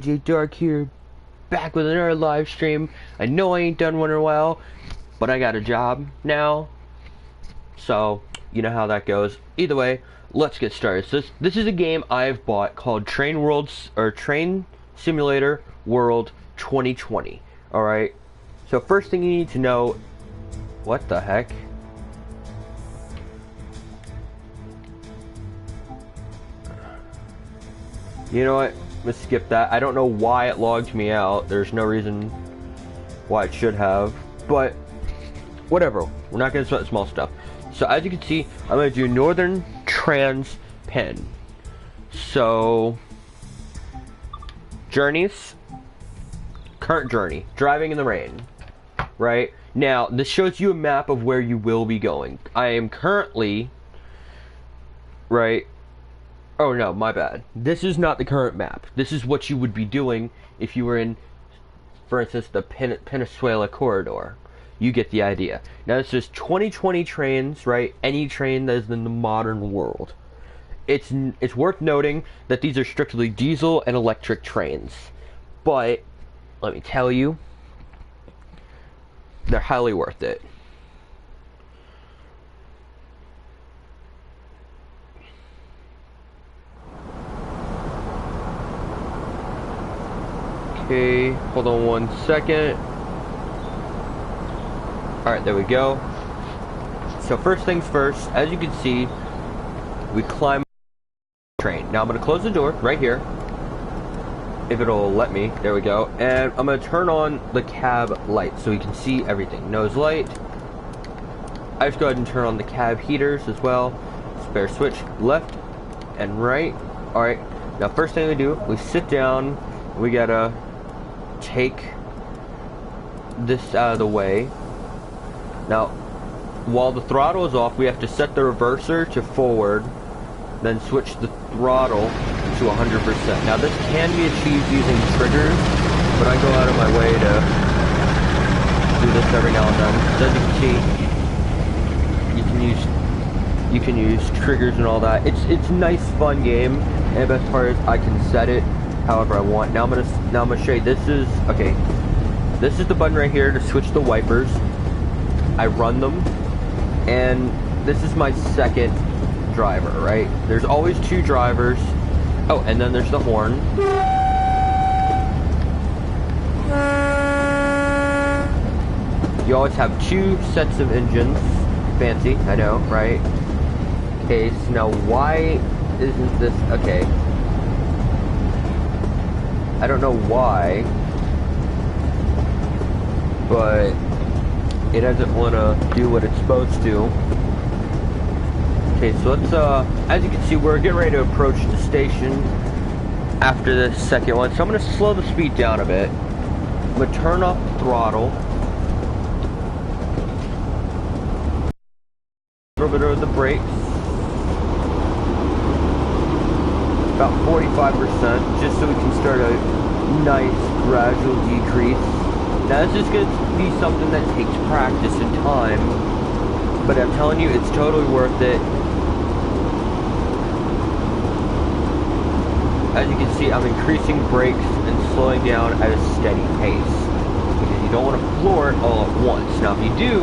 J Dark here, back with another live stream. I know I ain't done one in a while, but I got a job now, so you know how that goes. Either way, let's get started. So this is a game I've bought called Train Simulator World 2020. All right. So first thing you need to know, what the heck? You know what? Let's skip that. I don't know why it logged me out. There's no reason why it should have, but whatever. We're not going to sweat small stuff. So as you can see, I'm going to do Northern Trans Pen. So, journeys, current journey, driving in the rain, right? Now, this shows you a map of where you will be going. I am currently, right? Oh no, my bad. This is not the current map. This is what you would be doing if you were in, for instance, the Venezuela corridor. You get the idea. Now this is 2020 trains, right? Any train that is in the modern world. It's worth noting that these are strictly diesel and electric trains. But, let me tell you, they're highly worth it. Okay, hold on 1 second. Alright, there we go. So first things first, as you can see, we climb the train. Now I'm going to close the door right here, if it'll let me. There we go. And I'm going to turn on the cab light so you can see everything. Nose light. I just go ahead and turn on the cab heaters as well. Spare switch, left and right. Alright, now first thing we do, we sit down. We gotta take this out of the way. Now, while the throttle is off, we have to set the reverser to forward, then switch the throttle to 100%. Now, this can be achieved using triggers, but I go out of my way to do this every now and then. So as you can see, you can use triggers and all that. It's a nice, fun game, and the best part is I can set it however I want. Now I'm gonna show you. This is the button right here to switch the wipers. I run them, and this is my second driver, right? There's always two drivers. Oh, and then there's the horn. You always have two sets of engines. Fancy, I know, right? Okay, so now why isn't this okay? I don't know why, but it doesn't want to do what it's supposed to. Okay, so let's, as you can see, we're getting ready to approach the station after this second one. So I'm going to slow the speed down a bit. I'm going to turn off the throttle. A little bit of the brakes. About 45%, just so we can start a nice gradual decrease. Now this is going to be something that takes practice and time, but I'm telling you, it's totally worth it. As you can see, I'm increasing brakes and slowing down at a steady pace, because you don't want to floor it all at once. Now if you do,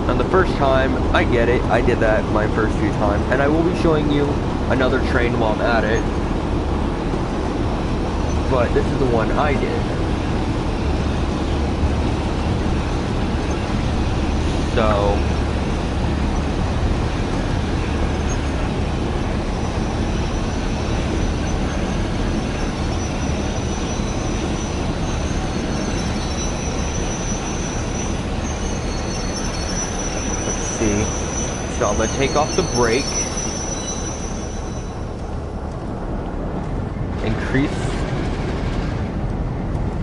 on the first time, I get it, I did that my first few times, and I will be showing you another train while I'm at it. But this is the one I did. So, let's see. So I'm going to take off the brake. Increase.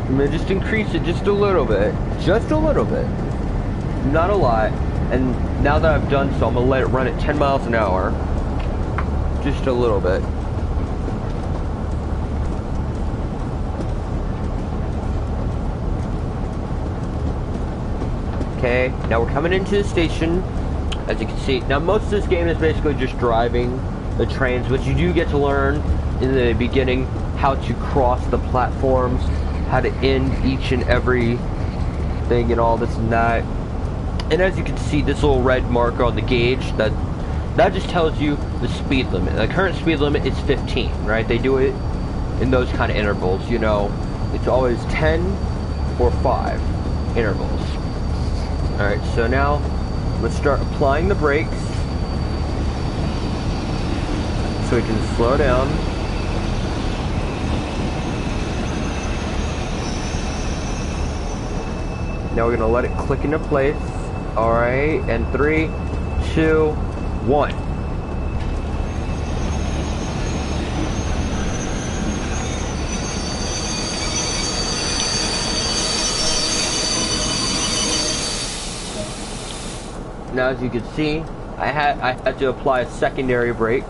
I'm going to just increase it just a little bit. Just a little bit. Not a lot. And now that I've done so, I'm going to let it run at 10 miles an hour. Just a little bit. Okay, now we're coming into the station. As you can see, now most of this game is basically just driving the trains, but you do get to learn in the beginning how to cross the platforms, how to end each and every thing and all this and that. And as you can see, this little red marker on the gauge, that just tells you the speed limit. The current speed limit is 15, right? They do it in those kind of intervals, you know. It's always 10 or 5 intervals. Alright, so now let's start applying the brakes so we can slow down. Now we're gonna let it click into place. Alright, and 3, 2, 1. Now as you can see, I had to apply a secondary brake.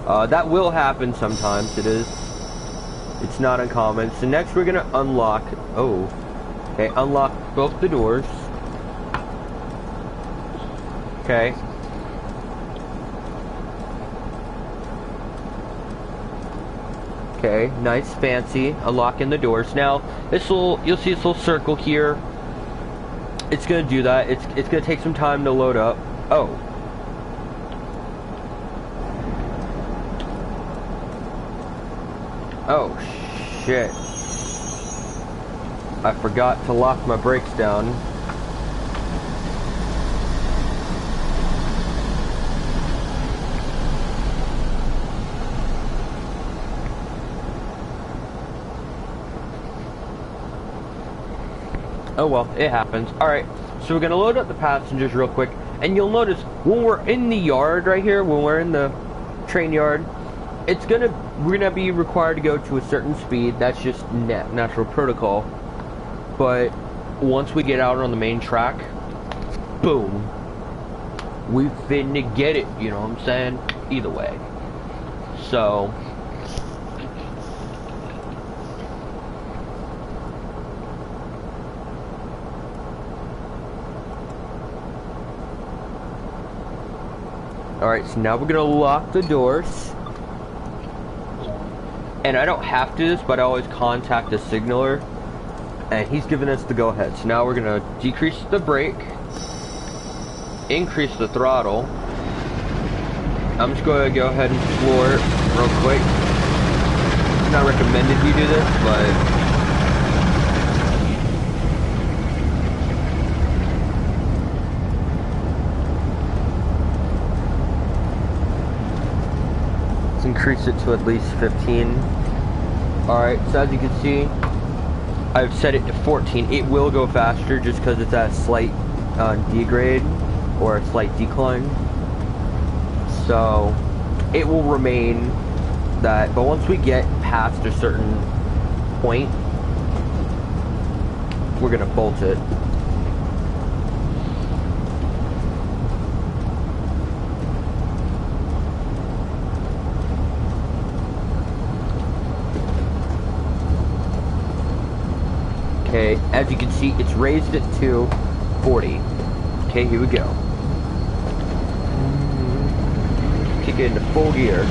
That will happen sometimes. It's not uncommon. So next we're gonna unlock. Okay, unlock both the doors. Okay. Okay, nice, fancy, unlocking the doors. Now, you'll see this little circle here. It's gonna do that. It's gonna take some time to load up. Oh. Oh, shit. I forgot to lock my brakes down. Oh well, it happens. Alright, so we're gonna load up the passengers real quick, and you'll notice when we're in the yard right here, when we're in the train yard, we're gonna be required to go to a certain speed. That's just natural protocol. But once we get out on the main track, boom, we finna get it, you know what I'm saying? Either way. So alright, so now we're gonna lock the doors. And I don't have to do this, but I always contact the signaler, and he's giving us the go-ahead. So now we're gonna decrease the brake, increase the throttle. I'm just gonna go ahead and floor it real quick. It's not recommended you do this, but increase it to at least 15. Alright, so as you can see, I've set it to 14. It will go faster just because it's at a slight degrade or a slight decline. So it will remain that, but once we get past a certain point, we're gonna bolt it. Okay, as you can see, it's raised it to 40. Okay, here we go. Kick it into full gear.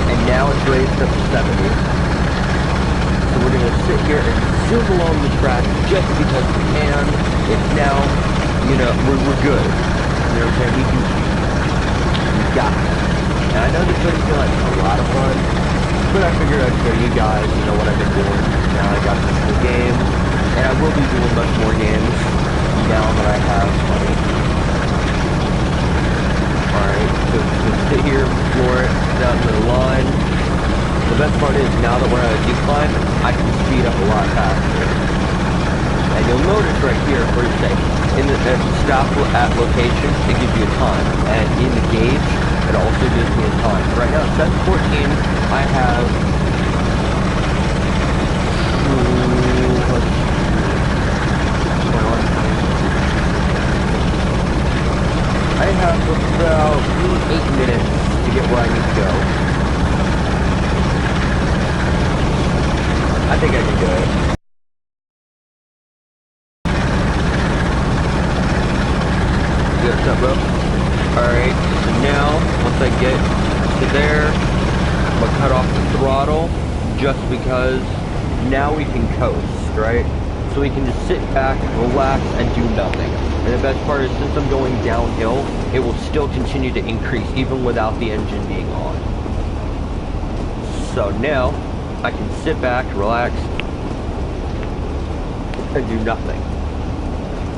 And now it's raised up to 70. So we're gonna sit here and zoom along the track just because we can. It's now, you know, we're good. You know what I'm saying? Got it. And I know this doesn't feel like a lot of fun, but I figured I'd show you guys, you know, what I've been doing. Now I got this new game, and I will be doing much more games now that I have money. Alright, so sit here, floor it, down to the line. The best part is, now that we're at a decline, I can speed up a lot faster. And you'll notice right here, where you say, if you stop at location, it gives you a time. And in the gauge, it also gives me a time. Right now, it says 14. I have... I have about 8 minutes to get where I need to go. I think I can do it. up, bro? Alright, so now, once I get to there, I'm gonna cut off the throttle, just because now we can coast, right? So we can just sit back, relax, and do nothing. And the best part is, since I'm going downhill, it will still continue to increase, even without the engine being on. So now, I can sit back, relax, and do nothing.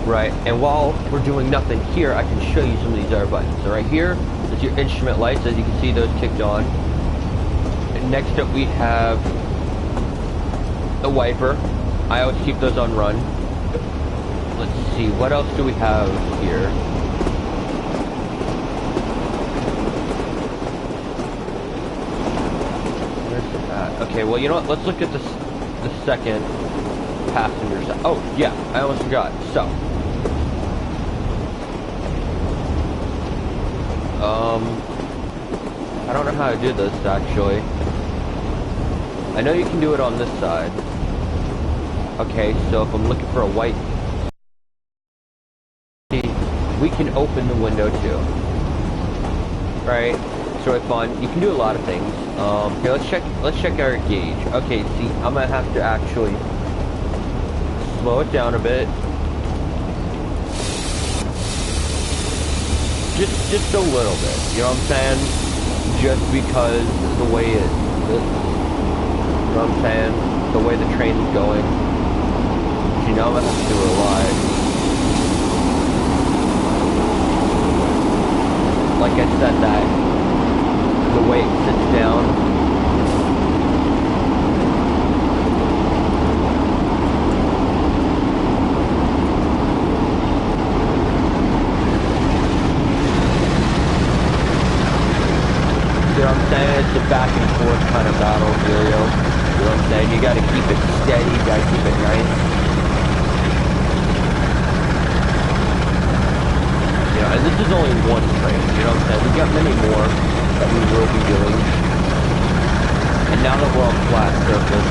Right, and while we're doing nothing here, I can show you some of these other buttons. So right here is your instrument lights, as you can see those kicked on. And next up we have the wiper. I always keep those on run. Let's see, what else do we have here? Where's that? Okay, well, you know what? Let's look at the second passenger side. Oh, yeah, I almost forgot. So, I don't know how to do this, actually. I know you can do it on this side. Okay, so if I'm looking for a white, we can open the window too. Right? So it's fun. You can do a lot of things. Here, let's check our gauge. Okay, see, I'm gonna have to actually slow it down a bit. Just a little bit. You know what I'm saying? Just because the way you know what I'm saying? The way the train's going. You know, I'm gonna have to do it live. Like I said, that the way it sits down. You know what I'm saying? It's a back and forth kind of battle, Julio. You know what I'm saying? You gotta keep it steady, you gotta keep it nice. You know, and this is only one train, you know what I'm saying? We've got many more that we will be doing. And now that we're on flat surface,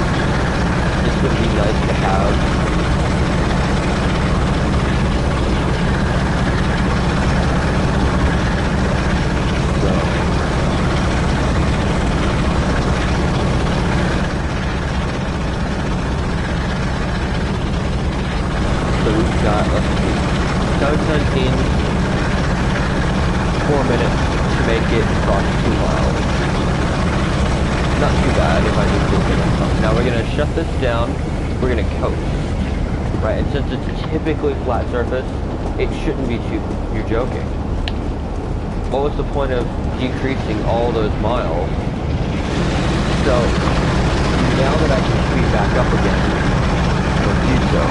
it's gonna be nice to have. So we've got, let's see, 717, 4 minutes to make it across 2 miles. Not too bad if I need to look at something. Now we're going to shut this down, we're going to coast. Right, and since it's typically flat surface, it shouldn't be too, you're joking. What was the point of decreasing all those miles? So, now that I can speed back up again, I'll do so.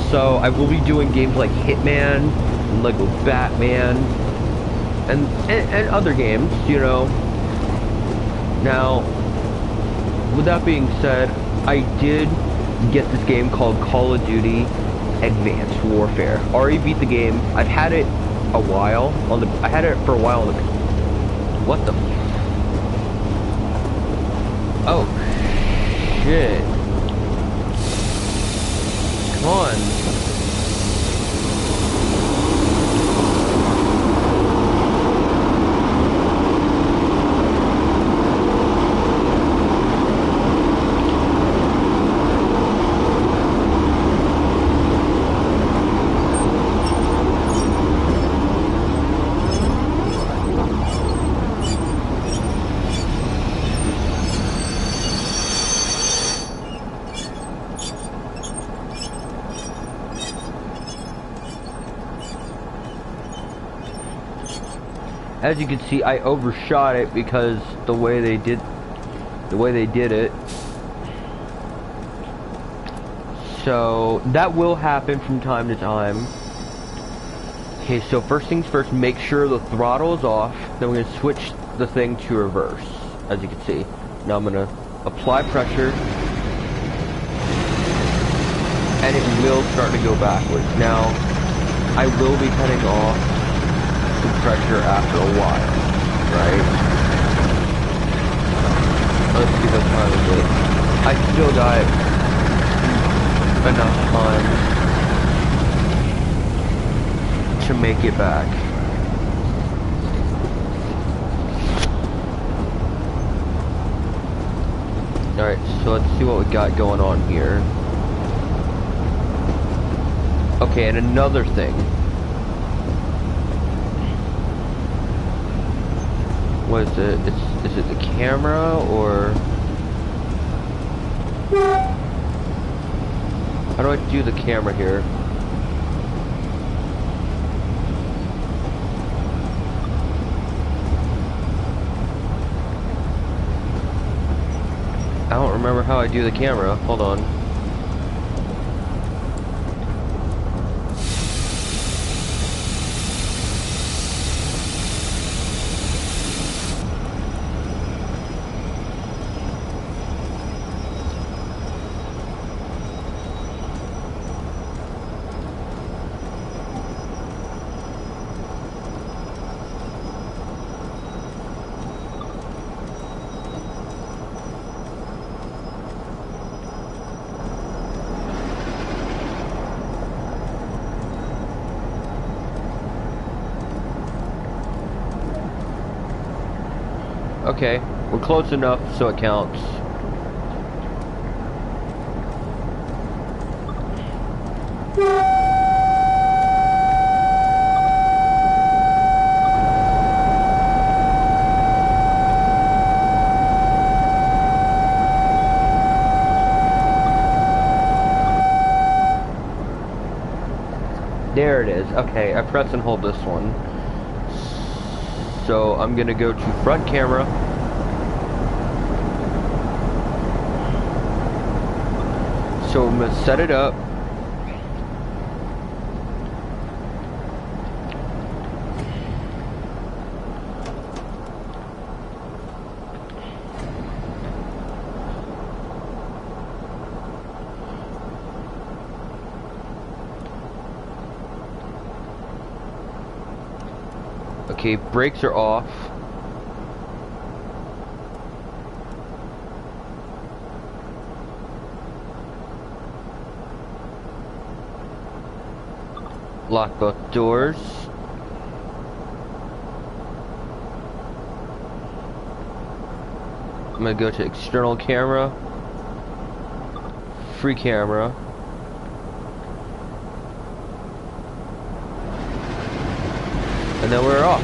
So I will be doing games like Hitman, and Lego Batman, and other games, you know. Now, with that being said, I did get this game called Call of Duty Advanced Warfare. Already beat the game. I've had it a while on the. I had it for a while on the. What the? Oh shit! Come on. As you can see, I overshot it because the way they did it. So that will happen from time to time. Okay, so first things first, make sure the throttle is off. Then we're gonna switch the thing to reverse, as you can see. Now I'm gonna apply pressure, and it will start to go backwards. Now I will be cutting off the pressure after a while, right? Let's see what time it is. I still got enough time to make it back. Alright, so let's see what we got going on here. Okay, and another thing. What is it? Is it the camera or how do I do the camera here? I don't remember how I do the camera. Hold on. Okay, we're close enough so it counts. There it is. Okay, I press and hold this one. So I'm gonna go to front camera. So I'm gonna set it up. Okay, brakes are off. Lock both doors. I'm gonna go to external camera, free camera. And then we're off.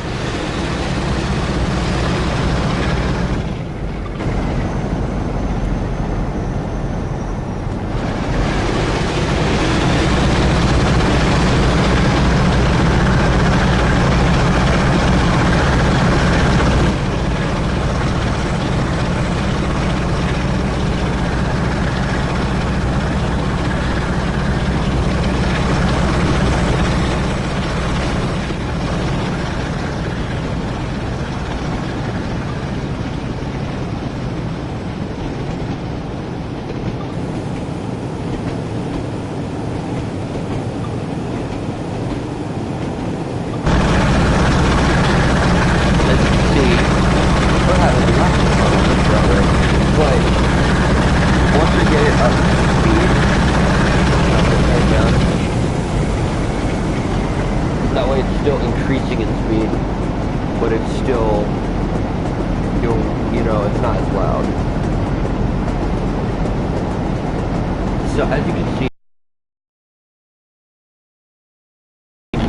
That way it's still increasing in speed, but it's still, you know, it's not as loud. So as you can see,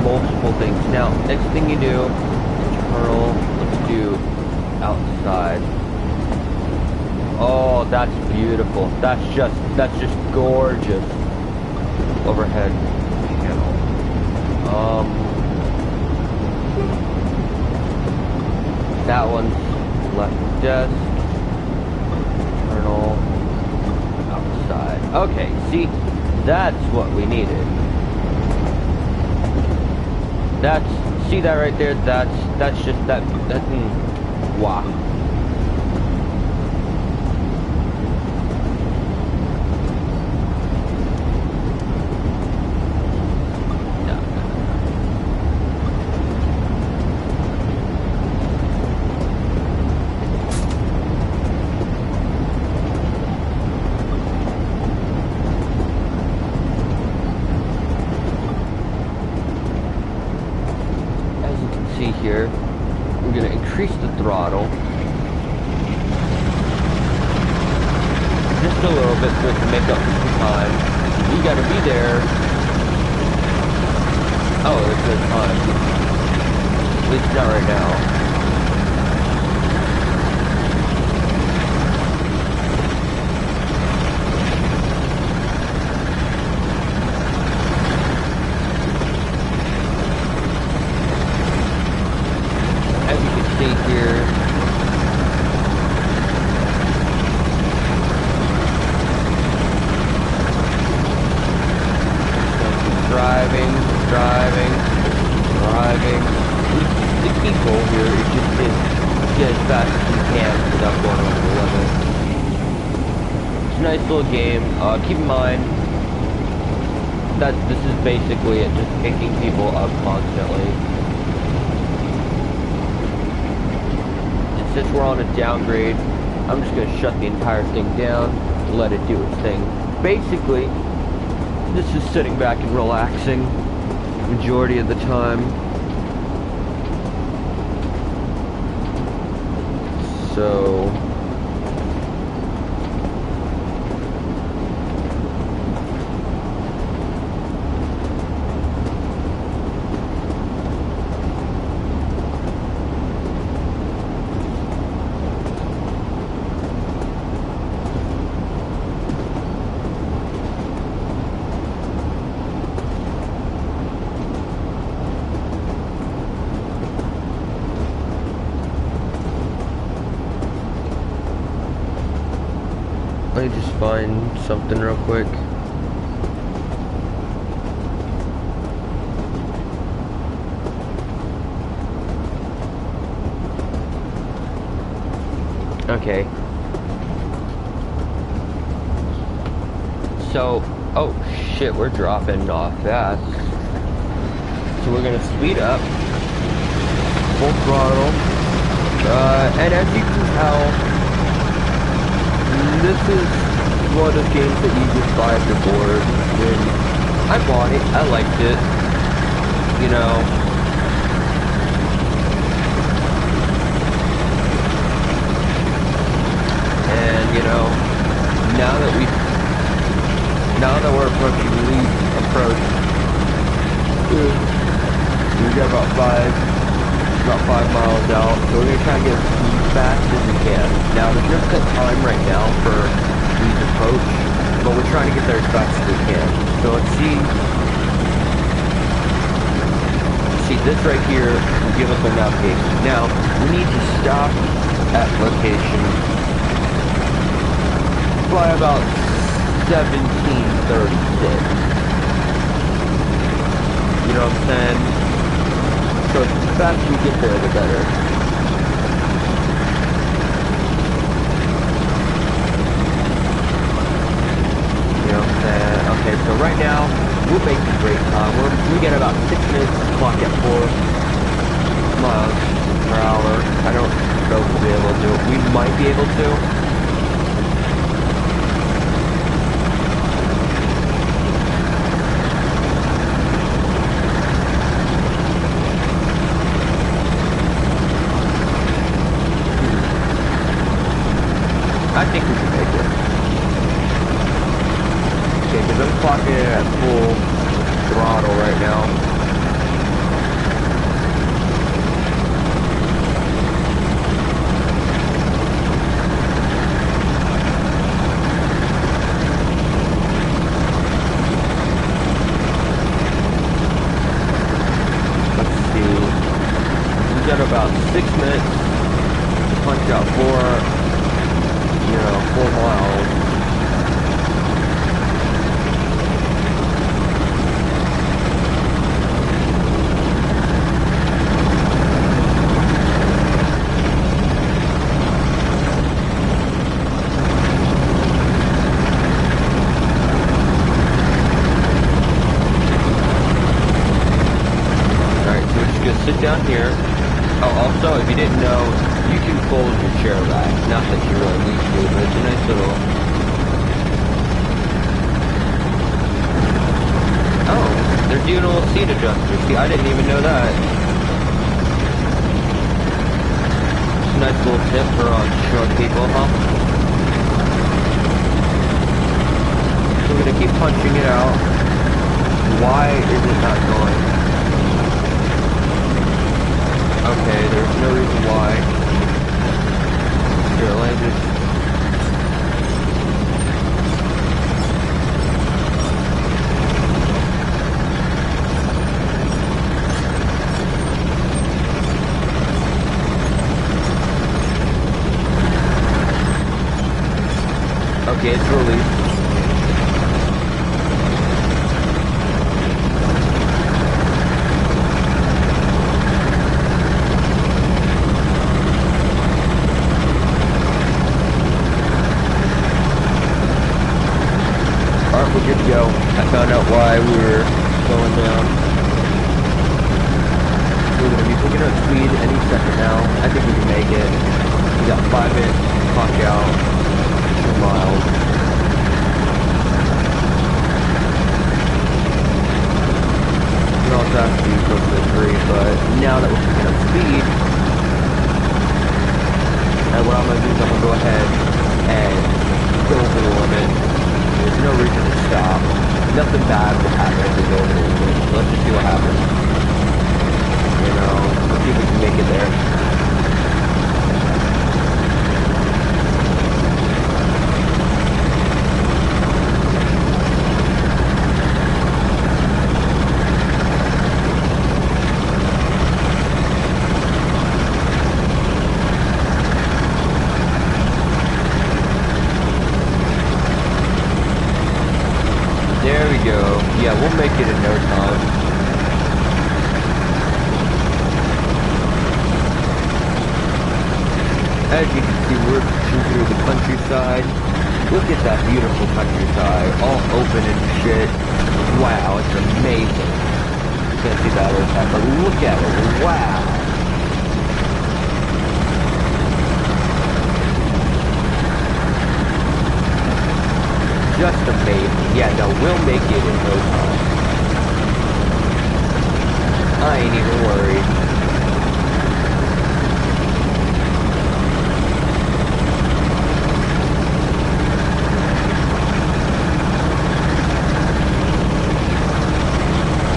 multiple things. Now, next thing you do, internal, let's do outside. Oh, that's beautiful. That's just gorgeous. Overhead panel. That one's left desk. Internal, outside. Okay, see, that's what we needed. See that right there? That's just that. Wow. Here, we're going to increase the throttle just a little bit so it can make up for some time. You got to be there. Oh, there's no time. At least not right now. Here. Driving. The key goal here is just to get as fast as you can without going over the limit. It's a nice little game. Keep in mind that this is basically it, just picking people up constantly. Since we're on a downgrade, I'm just going to shut the entire thing down and let it do its thing. Basically, this is sitting back and relaxing majority of the time. So let me just find something real quick. Okay. So, oh shit, we're dropping off fast. So we're gonna speed up, full throttle, and as you can tell, this is one of those games that you just buy at the board. When I bought it, I liked it, you know. And you know, now that we're approaching lead approach, we got about 5 miles out, so we're gonna try to get as fast as we can. Now there's no set time right now for lead approach, but we're trying to get there as fast as we can. So let's see. See, this right here will give us our navigation. Now we need to stop at location by about 17:36. You know what I'm saying? So the faster we get there, the better. You know what I'm saying? Okay, so right now, we're making great time. We get about 6 minutes to clock at 4 miles per hour. I don't know if we'll be able to do it. We might be able to. about 6 minutes to punch out 4 miles. Sit down here. Oh, also, if you didn't know, you can fold your chair back. Not that you really need to, but it's a nice little... Oh, they're doing a little seat adjuster. See, I didn't even know that. It's a nice little tip for short people, huh? So we're gonna keep punching it out. Why is it not going? Okay, there's no reason why. Here, let me just... Okay, it's released. We're good to go. I found out why we were slowing down. We're going to be picking up speed any second now. I think we can make it. We got 5 minutes to punch out 2 miles. We also have to be close to 3, but now that we're picking up speed, and what I'm going to do is I'm going to go ahead and go over the limit. There's no reason to stop. Nothing bad will happen if we go over the limit. So let's just see what happens. You know, let's see if we can make it there. There we go. Yeah, we'll make it in no time. As you can see, we're pushing through the countryside. Look at that beautiful countryside, all open and shit. Wow, it's amazing. You can't see that other side, but look at it. Wow. Just amazing. Yeah, no, we'll make it in no time. I ain't even worried.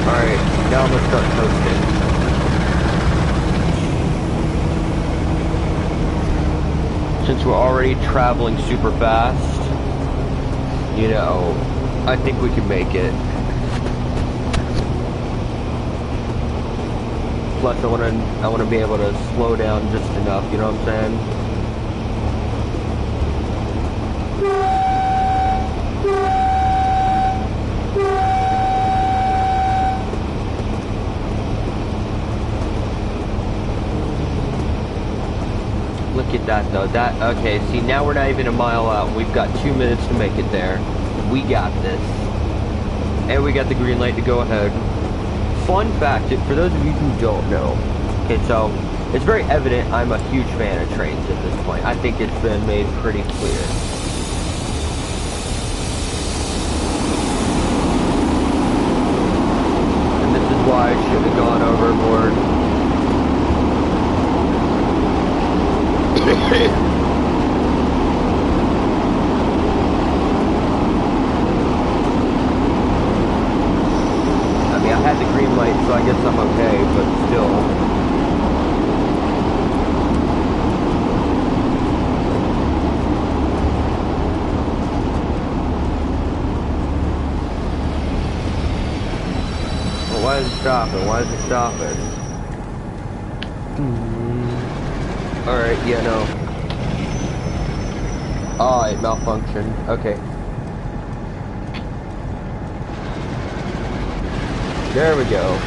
Alright, now I'm gonna start coasting. Since we're already traveling super fast, you know, I think we can make it. Plus, I wanna be able to slow down just enough. You know what I'm saying? Look at that though. Okay, see, now we're not even a mile out. We've got 2 minutes to make it there. We got this. And we got the green light to go ahead. Fun fact, for those of you who don't know, okay, so it's very evident I'm a huge fan of trains at this point. I think it's been made pretty clear. And this is why I should have gone overboard. I mean, I had the green light, so I guess I'm okay, but still. Well, why is it stopping? Why is it stopping? Alright, yeah, no. Oh, it malfunctioned. Okay. There we go.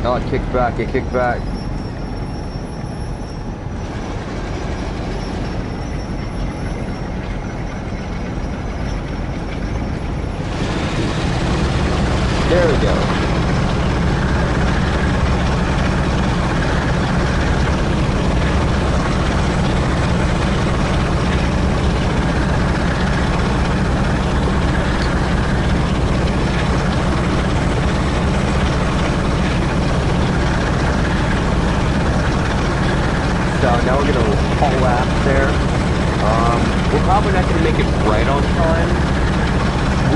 Oh, it kicked back, it kicked back. There we go. So now we're gonna haul ass there. We're probably not gonna make it right on time,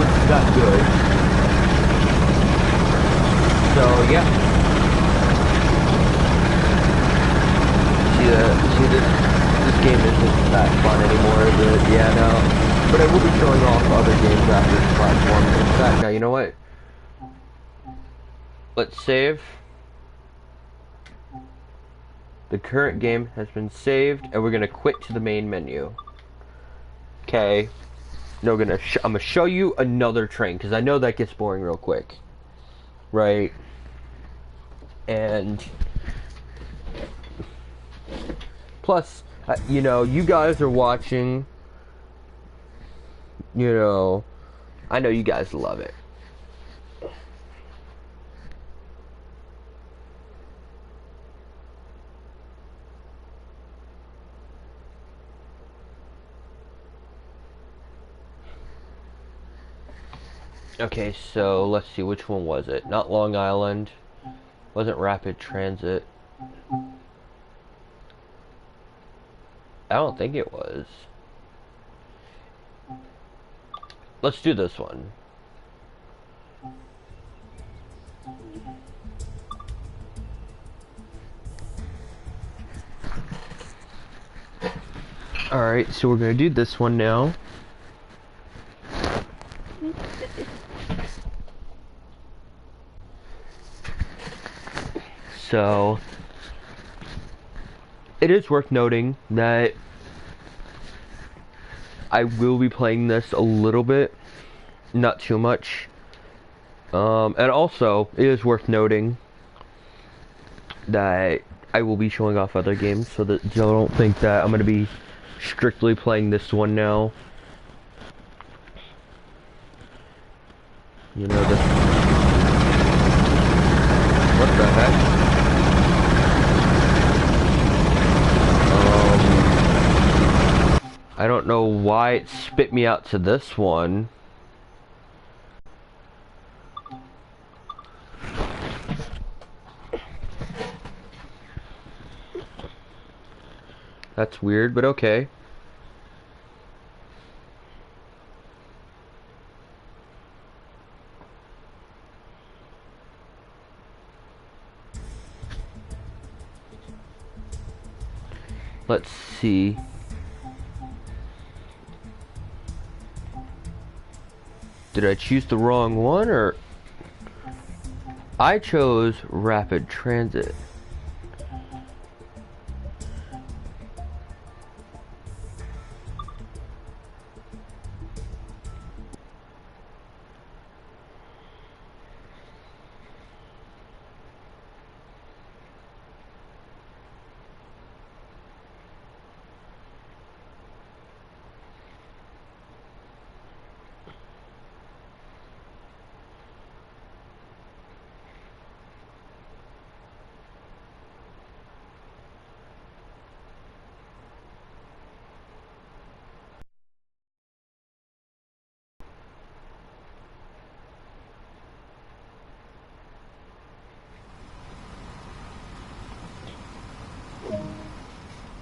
which is not good. So yeah. See this game isn't that fun anymore, is it? Yeah, no. But I will be showing off other games after this platform. In fact, now you know what? Let's save. The current game has been saved, and we're gonna quit to the main menu. Okay. Now I'm gonna show you another train because I know that gets boring real quick, right? And plus, you know, you guys are watching. You know, I know you guys love it. Okay, so let's see, which one was it? Not Long Island. Wasn't Rapid Transit. I don't think it was. Let's do this one. Alright, so we're gonna do this one now. So, it is worth noting that I will be playing this a little bit, not too much. And also, it is worth noting that I will be showing off other games, so that y'all don't think that I'm gonna be strictly playing this one now. You know, this... What the heck? I don't know why it spit me out to this one. That's weird, but okay. Let's see. Did I choose the wrong one, or... I chose Rapid Transit.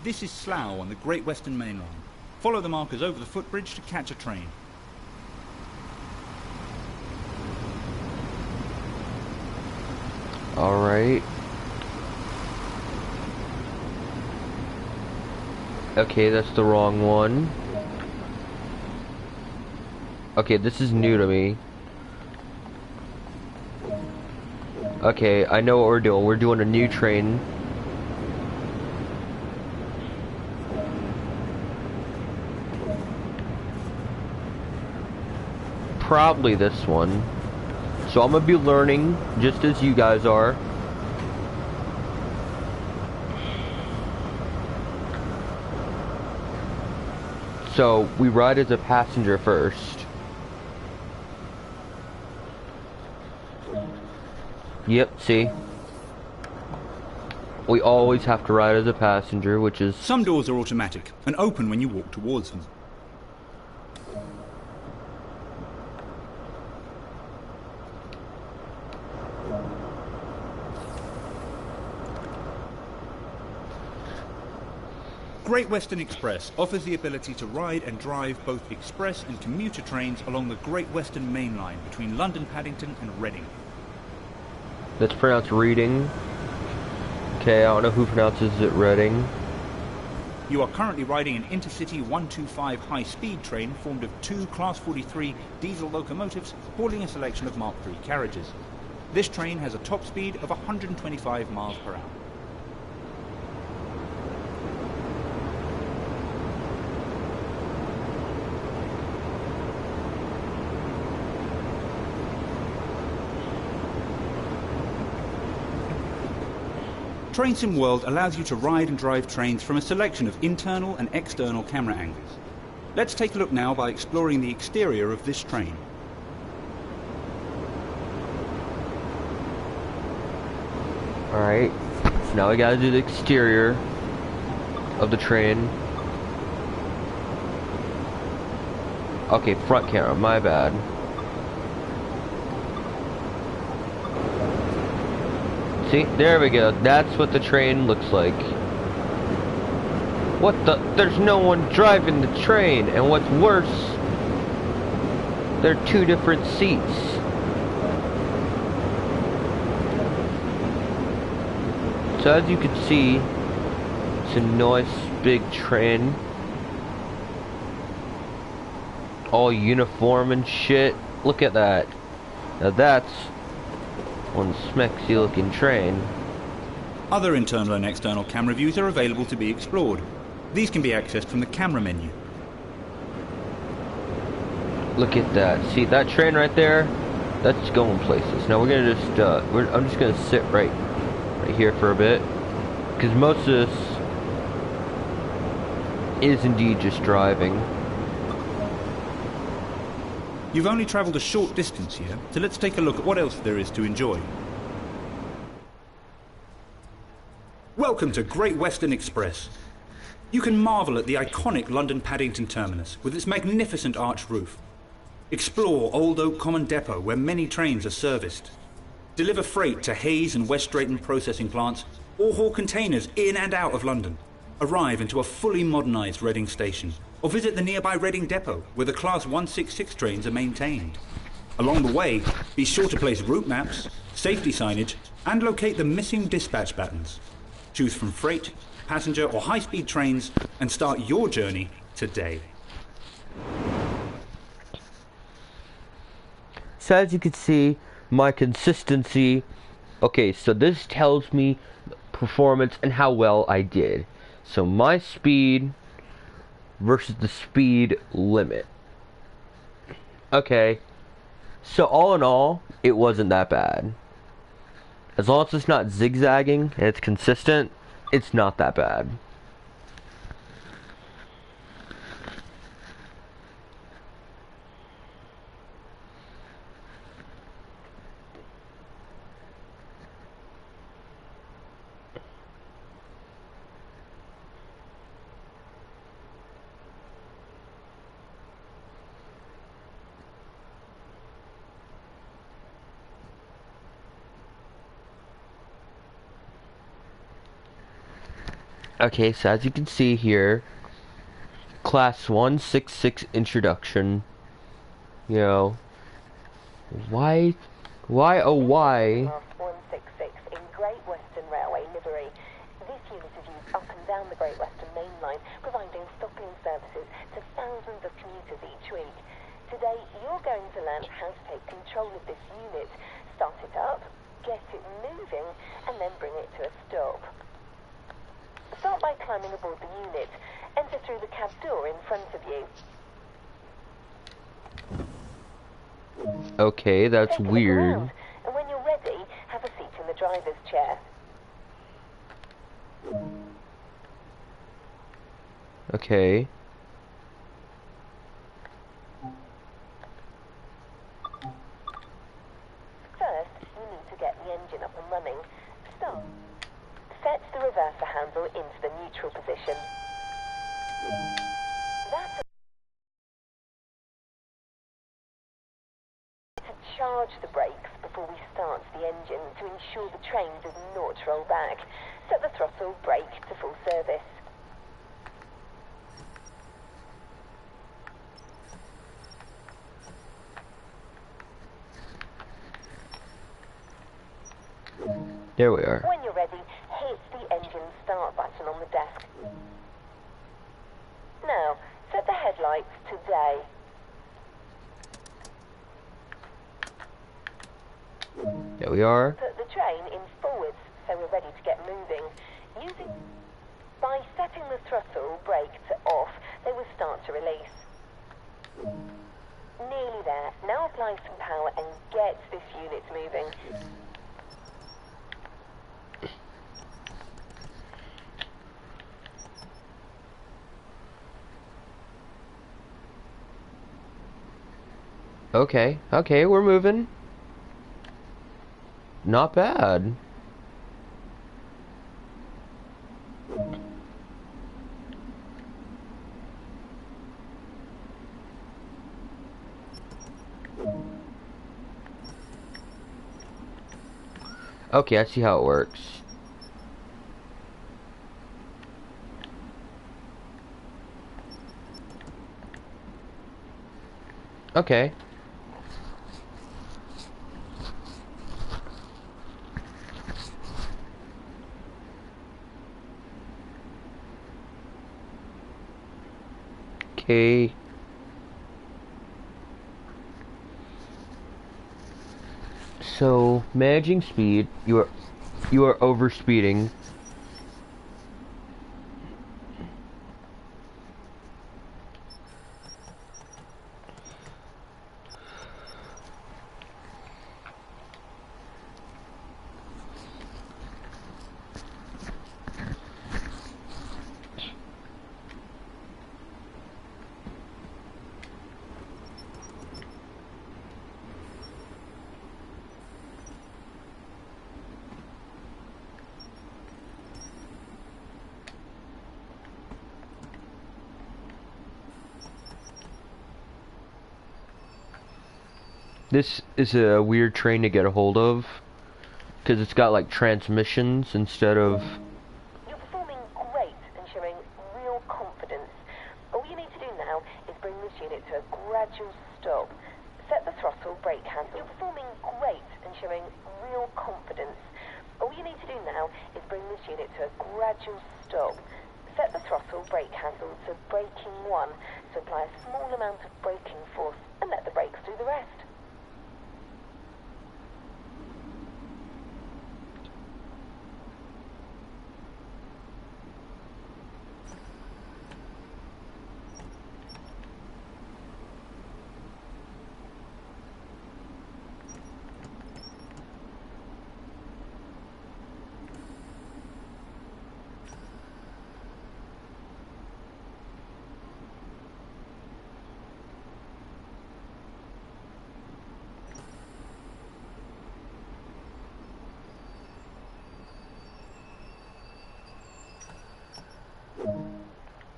This is Slough on the Great Western Main Line. Follow the markers over the footbridge to catch a train. Alright. Okay, that's the wrong one. Okay, this is new to me. Okay, I know what we're doing. We're doing a new train. Probably this one. So I'm gonna be learning just as you guys are. So we ride as a passenger first. Yep, see? We always have to ride as a passenger, which is... Some doors are automatic and open when you walk towards them. Great Western Express offers the ability to ride and drive both express and commuter trains along the Great Western Main Line between London Paddington and Reading. That's pronounced Reading. Okay, I don't know who pronounces it Reading. You are currently riding an Intercity 125 high-speed train formed of two Class 43 diesel locomotives hauling a selection of Mark III carriages. This train has a top speed of 125 miles per hour. Train Sim World allows you to ride and drive trains from a selection of internal and external camera angles. Let's take a look now by exploring the exterior of this train. Alright, so now we gotta do the exterior of the train. Okay, front camera, my bad. See, there we go. That's what the train looks like. What the? There's no one driving the train, and what's worse, there are two different seats. So as you can see, it's a nice big train. All uniform and shit. Look at that. Now that's one smexy looking train. Other internal and external camera views are available to be explored. These can be accessed from the camera menu. Look at that. See that train right there? That's going places. Now we're gonna just I'm just gonna sit right here for a bit, because most of this is indeed just driving. You've only travelled a short distance here, so let's take a look at what else there is to enjoy. Welcome to Great Western Express. You can marvel at the iconic London Paddington terminus with its magnificent arched roof. Explore Old Oak Common Depot, where many trains are serviced. Deliver freight to Hayes and West Drayton processing plants, or haul containers in and out of London. Arrive into a fully modernised Reading station, or visit the nearby Reading depot, where the Class 166 trains are maintained. Along the way, be sure to place route maps, safety signage, and locate the missing dispatch buttons. Choose from freight, passenger, or high-speed trains, and start your journey today. So as you can see, my consistency. Okay, so this tells me performance and how well I did. So my speed versus the speed limit. Okay, so all in all, it wasn't that bad. As long as it's not zigzagging and it's consistent, it's not that bad. Okay, so as you can see here, Class 166 introduction. You know, why, oh why? Class 166 in Great Western Railway livery. This unit is used up and down the Great Western Main Line, providing stopping services to thousands of commuters each week. Today, you're going to learn how to take control of this unit, start it up, get it to a stop. Start by climbing aboard the unit. Enter through the cab door in front of you. Okay, that's Take a look weird. around, and when you're ready, have a seat in the driver's chair. Okay. First, you need to get the engine up and running. Start. Set the reverser handle into the neutral position. That's to charge the brakes before we start the engine to ensure the train does not roll back. Set the throttle brake to full service. There we are. When you're ready, hit the engine start button on the desk. Now, set the headlights to day. There we are. Put the train in forwards so we're ready to get moving. By setting the throttle brake to off, they will start to release. Nearly there. Now apply some power and get this unit moving. Okay, okay, we're moving. Not bad. Okay, I see how it works. Okay. Okay. So, managing speed, you are overspeeding. This is a weird train to get a hold of, because it's got like transmissions instead of... You're performing great and showing real confidence. All you need to do now is bring this unit to a gradual stop. Set the throttle brake handle. You're performing great and showing real confidence. All you need to do now is bring this unit to a gradual stop. Set the throttle brake handle to braking 1 to apply a small amount of braking force and let the brakes do the rest.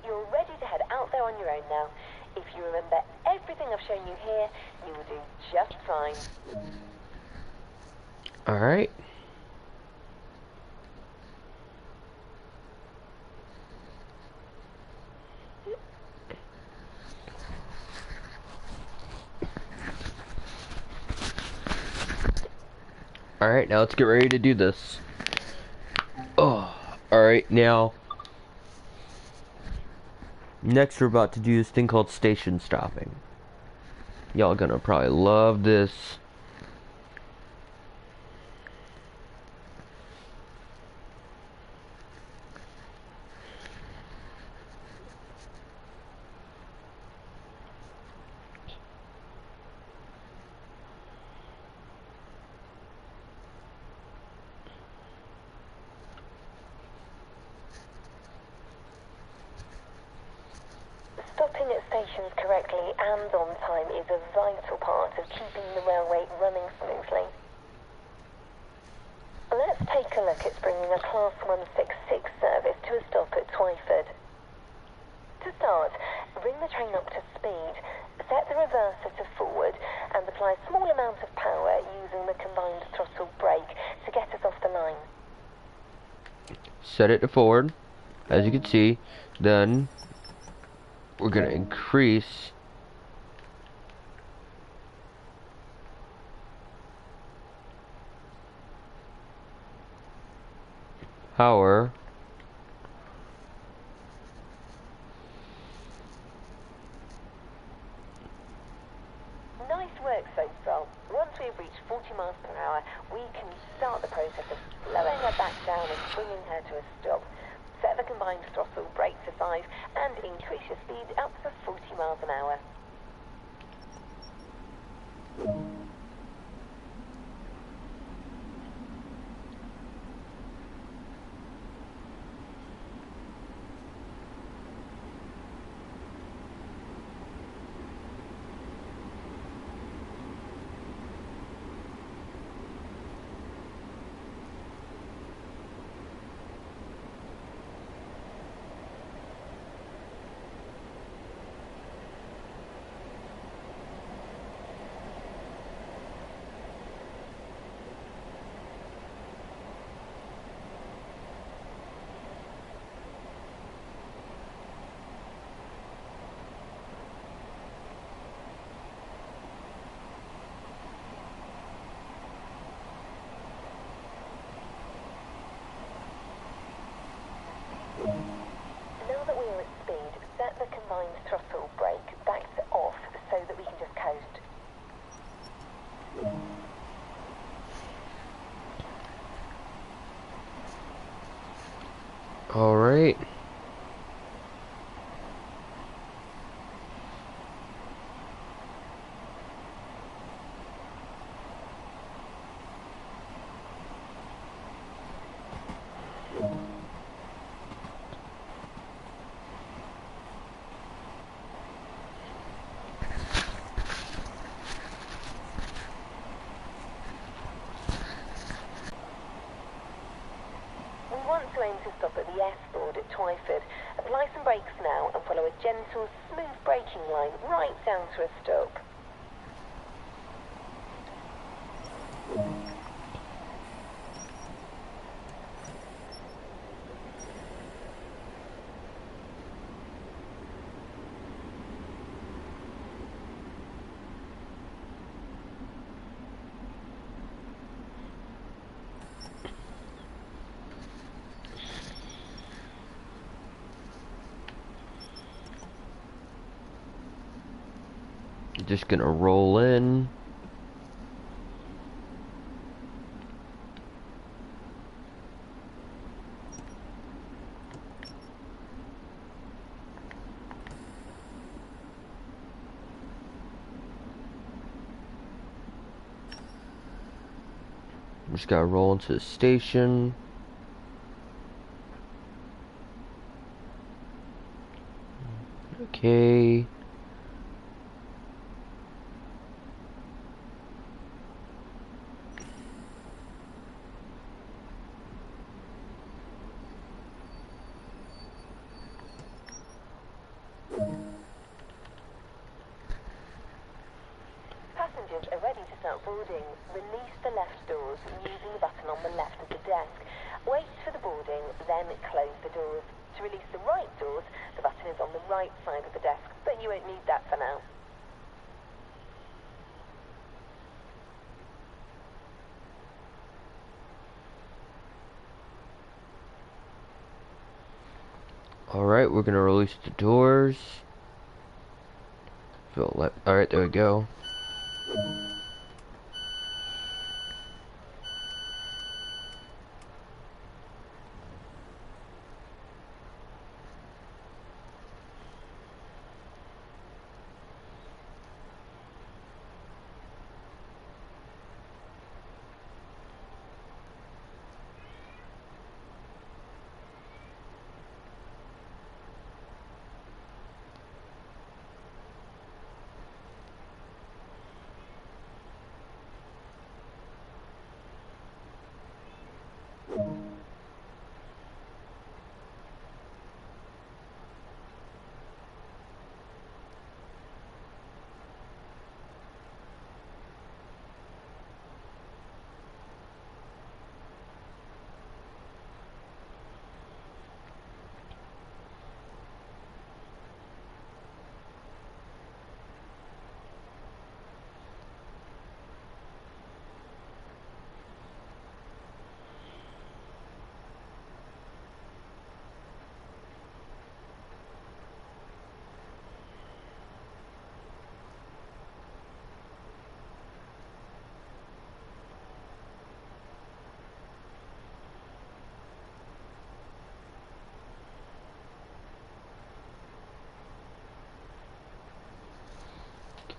You're ready to head out there on your own now. If you remember everything I've shown you here, you will do just fine. Alright. Alright, now let's get ready to do this. Oh, alright, now... Next we're about to do this thing called station stopping. Y'all gonna probably love this. stations correctly and on time is a vital part of keeping the railway running smoothly. Let's take a look at bringing a Class 166 service to a stop at Twyford. To start, bring the train up to speed, set the reverser to forward, and apply a small amount of power using the combined throttle brake to get us off the line. Set it to forward, as you can see. Then we're going to increase power. Nice work so far. Once we've reached 40 miles per hour, we can start the process of slowing her back down and bringing her to a stop. Set the combined throttle brake to 5 and increase your speed up to 40 miles an hour. Now that we are at speed, set the combined throttle brake back to off so that we can just coast. All right. We want to aim to stop at the S board at Twyford. Apply some brakes now and follow a gentle, smooth braking line right down to a stop. Just gonna roll in. Just gotta roll into the station. Okay. Passengers are ready to start boarding. Release the left doors using the button on the left of the desk. Wait for the boarding, then close the doors. To release the right doors, the button is on the right side of the desk, but you won't need that for now. Alright, we're gonna release the doors. Alright, there we go.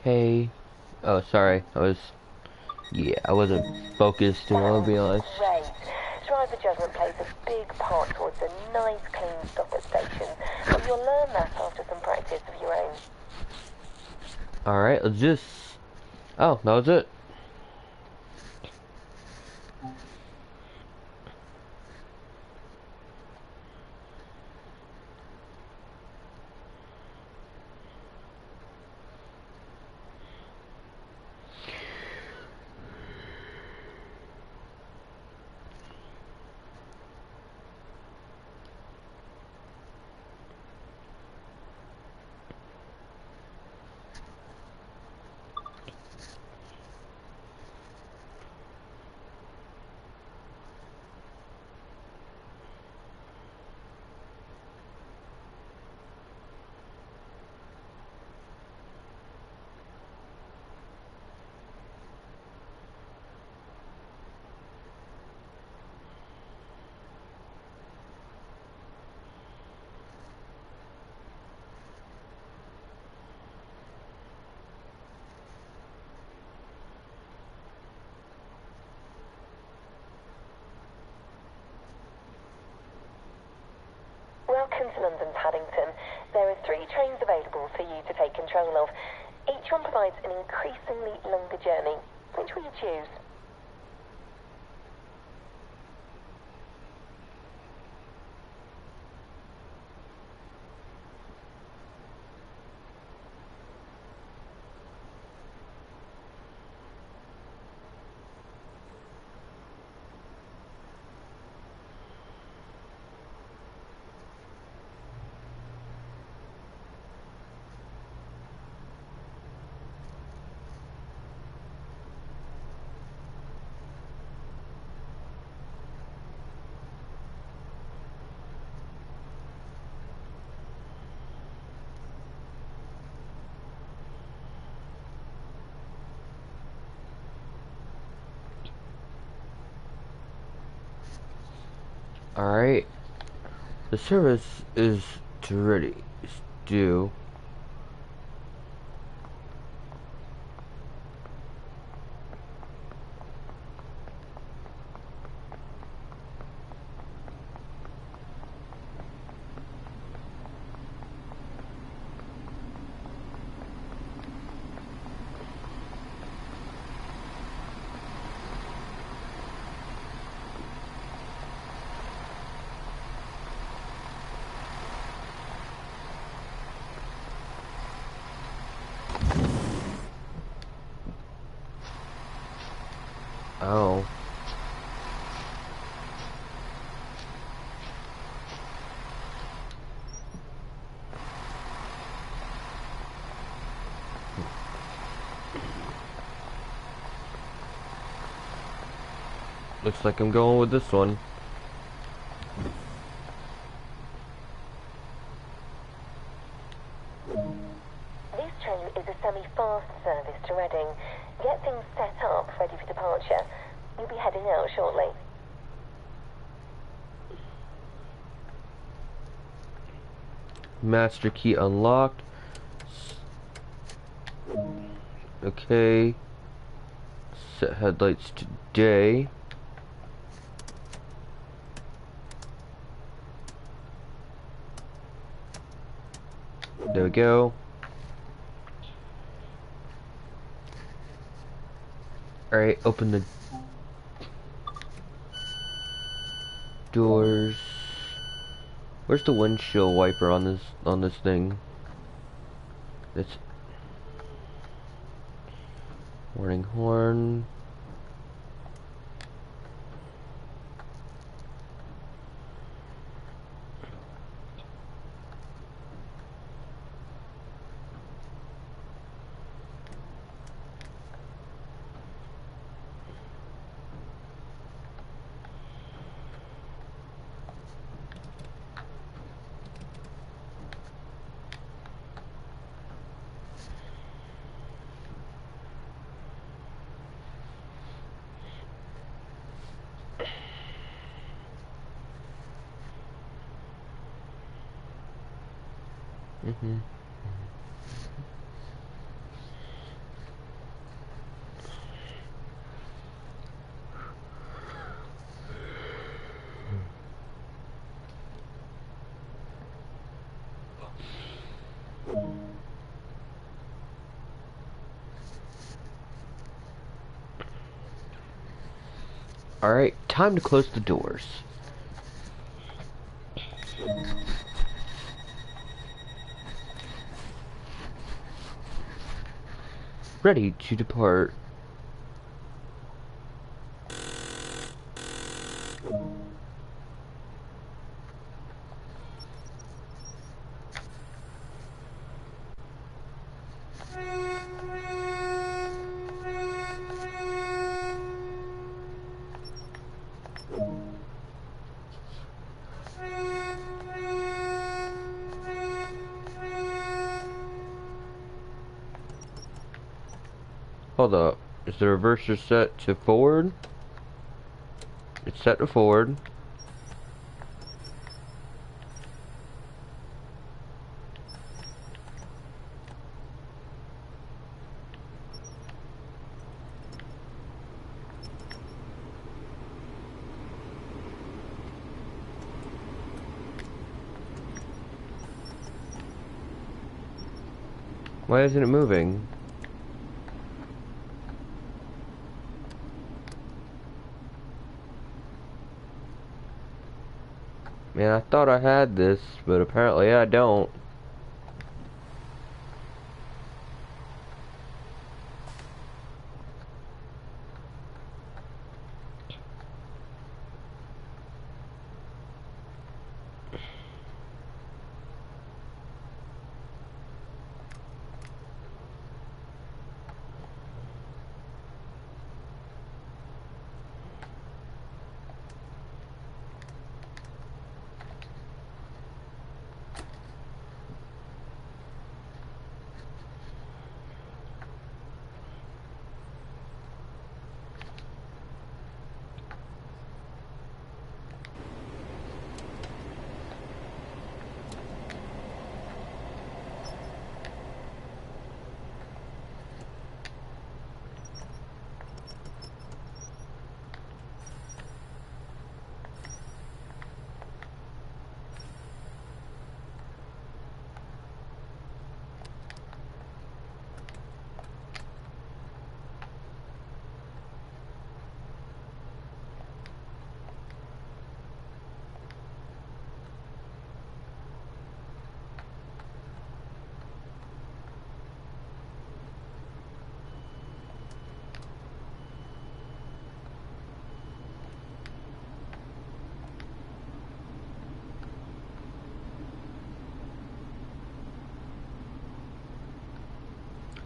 Hey. Oh, sorry. I wasn't focused, and I'll Sounds be honest. great. Driver judgment plays a big part towards a nice clean stop at stations, but you'll learn that after some practice of your own. Alright, let's just... Oh, that was it. Welcome to London Paddington. There are 3 trains available for you to take control of. Each one provides an increasingly longer journey. Which will you choose? Alright. The service is ready. It's due. Oh. Looks like I'm going with this one. This train is a semi-fast service to Reading. Get things set up, ready for departure. You'll be heading out shortly. Master key unlocked. Okay. Set headlights to day. There we go. Alright, open the doors. Where's the windshield wiper on this thing? It's warning horn. Alright, time to close the doors. Ready to depart. Hold up. Is the reverser set to forward? It's set to forward. Why isn't it moving? Man, I thought I had this, but apparently I don't.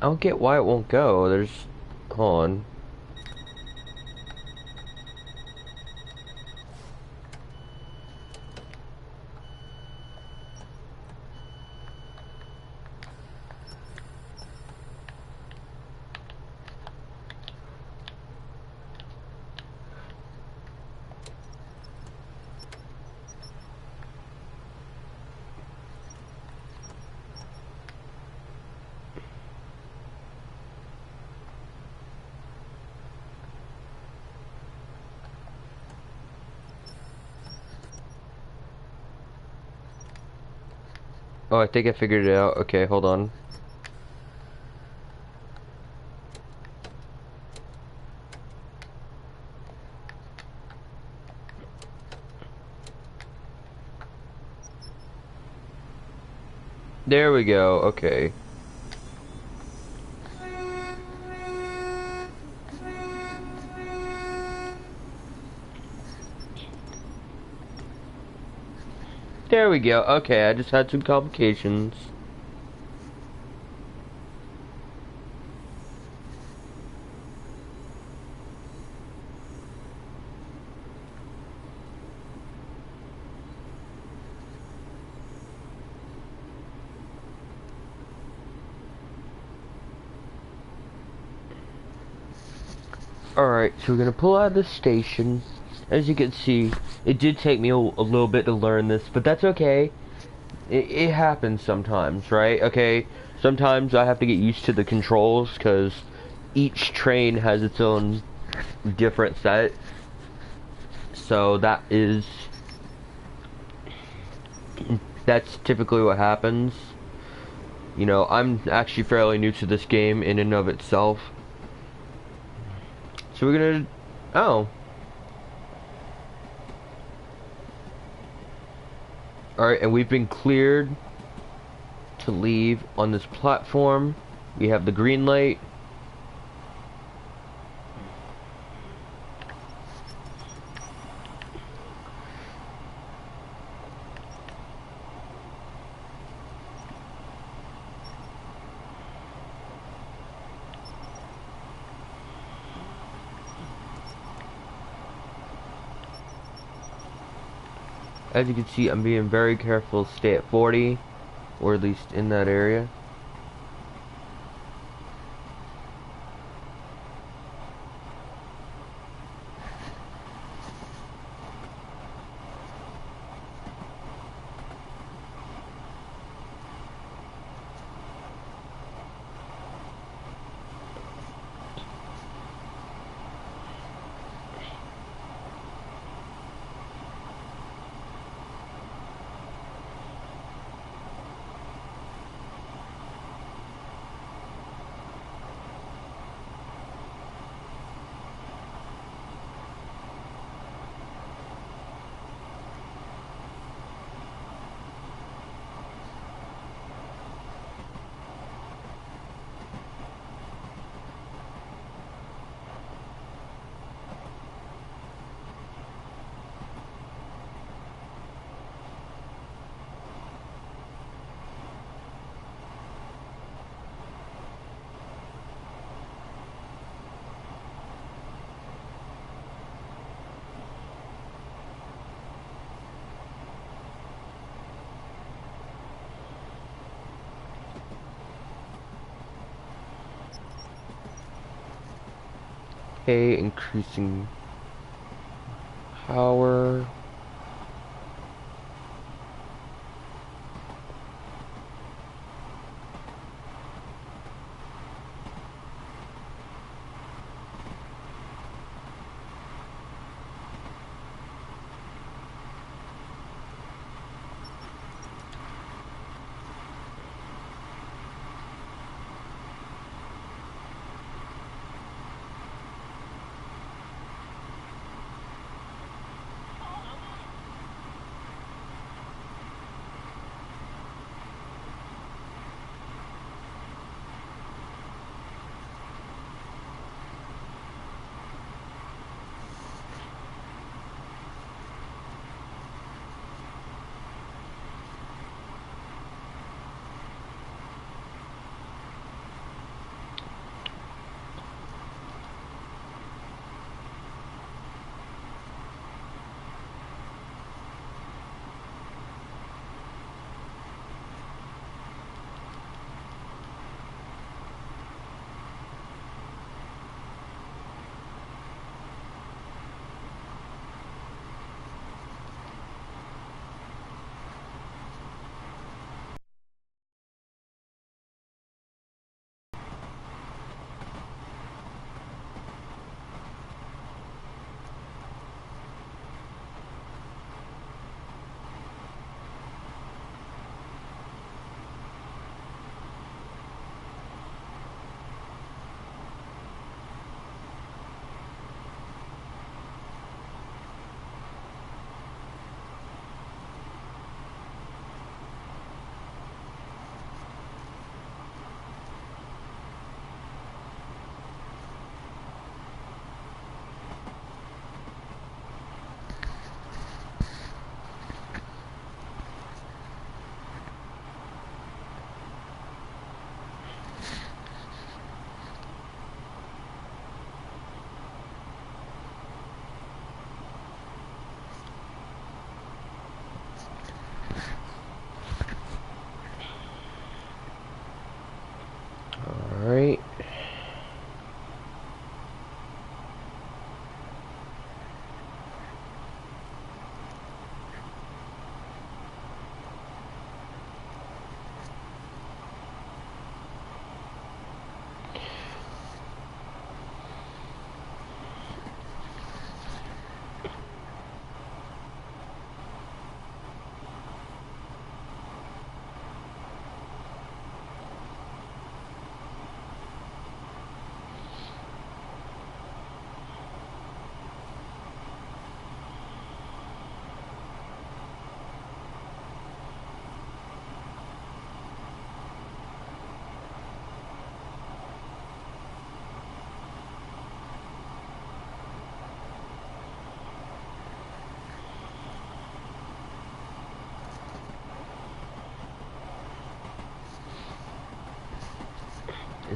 I don't get why it won't go. There's... Hold on. Oh, I think I figured it out. Okay, hold on. There we go. Okay. There we go. Okay, I just had some complications. Alright, so we're gonna pull out of the station. As you can see, it did take me a little bit to learn this, but that's okay. It happens sometimes, right? Okay, sometimes I have to get used to the controls, because each train has its own different set. So that's typically what happens. You know, I'm actually fairly new to this game in and of itself. So we're gonna... Oh. Alright, and we've been cleared to leave on this platform. We have the green light. As you can see, I'm being very careful to stay at 40, or at least in that area. Okay, increasing power.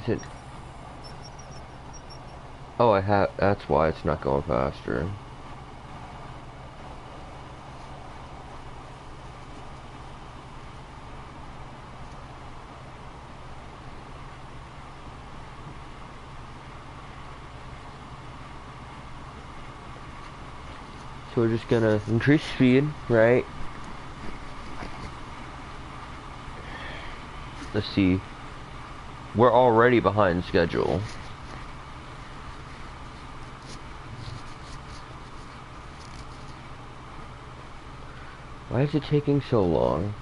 Is it? Oh, I have. That's why it's not going faster. So we're just gonna increase speed, right? Let's see. We're already behind schedule. Why is it taking so long?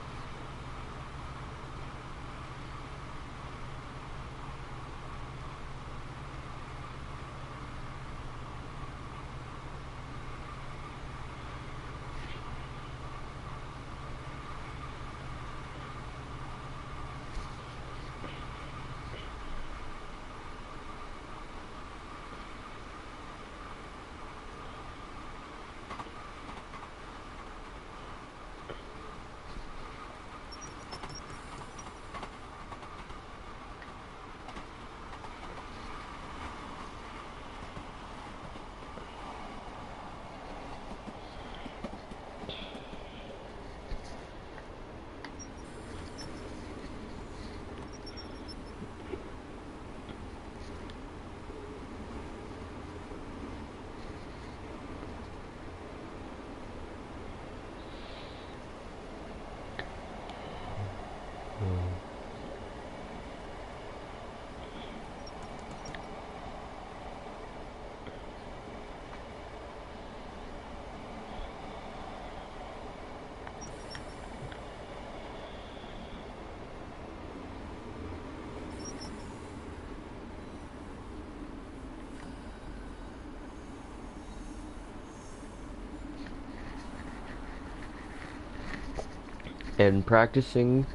And practicing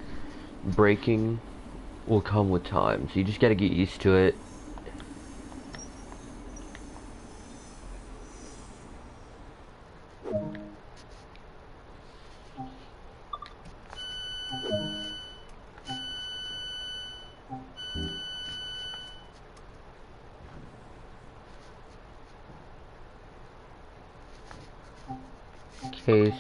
braking will come with time, so you just gotta get used to it. Case.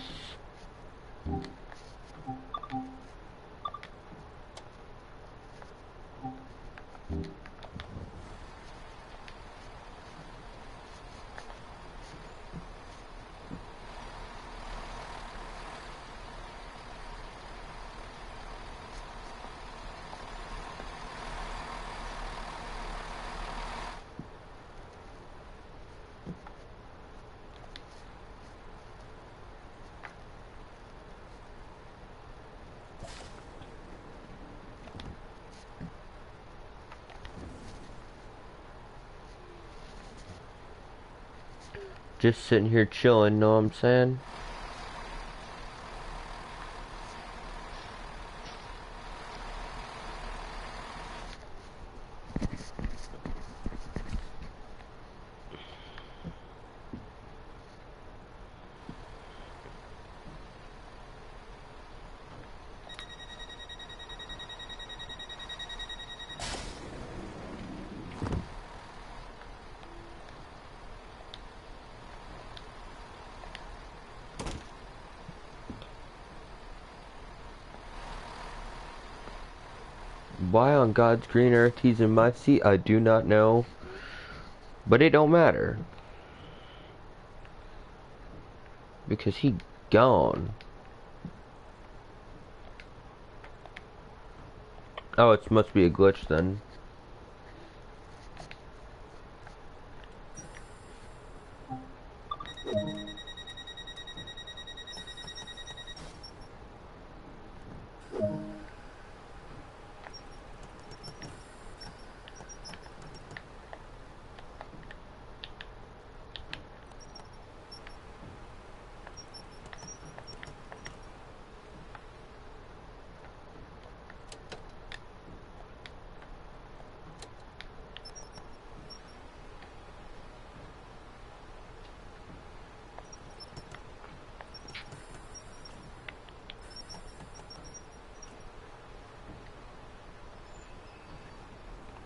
Just sitting here chilling, know what I'm saying? Why on God's green earth he's in my seat, I do not know. But it don't matter. Because he gone. Oh, it must be a glitch then.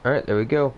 Alright, there we go.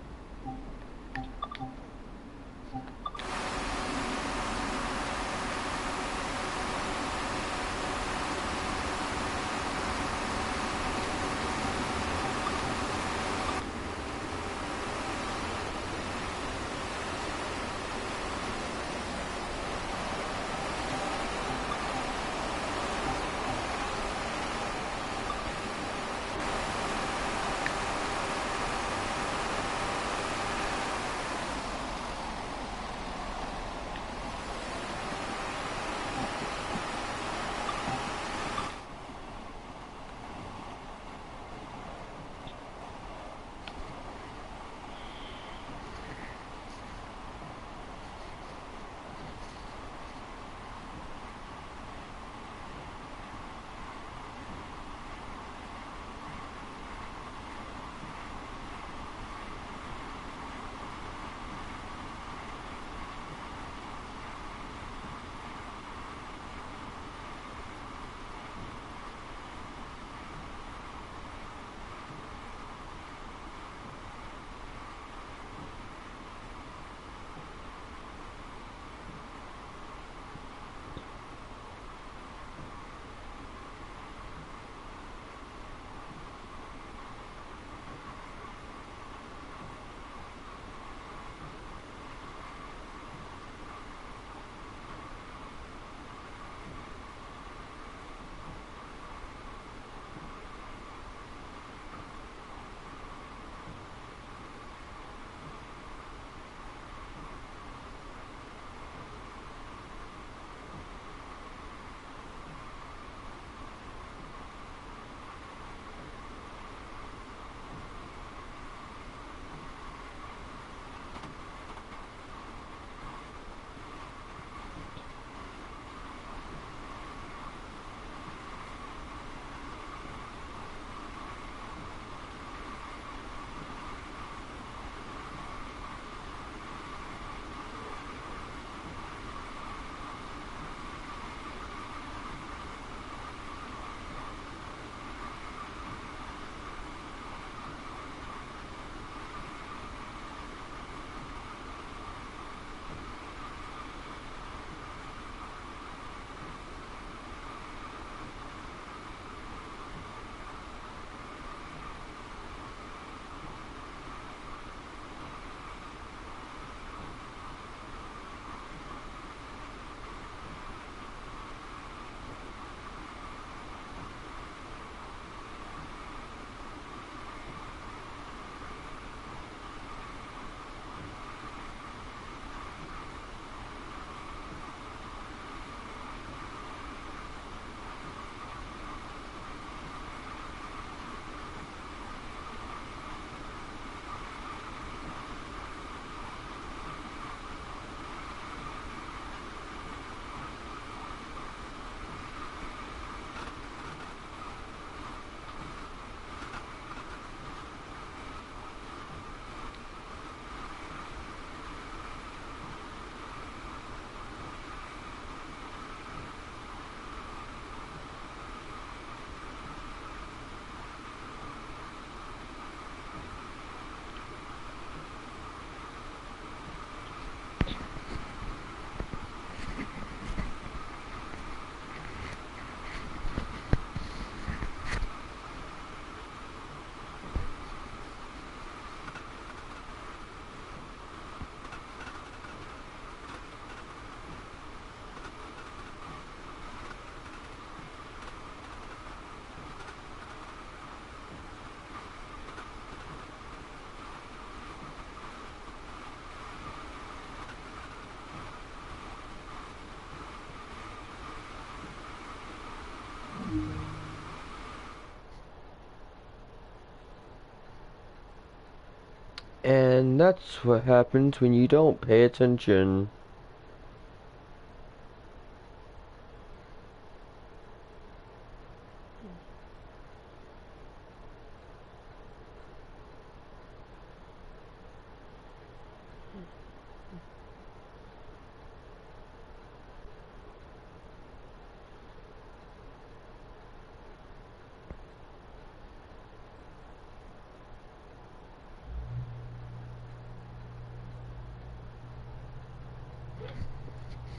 And that's what happens when you don't pay attention.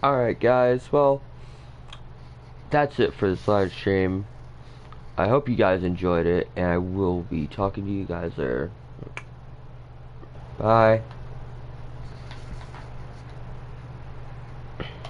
Alright guys, well, that's it for this live stream. I hope you guys enjoyed it, and I will be talking to you guys there. Bye.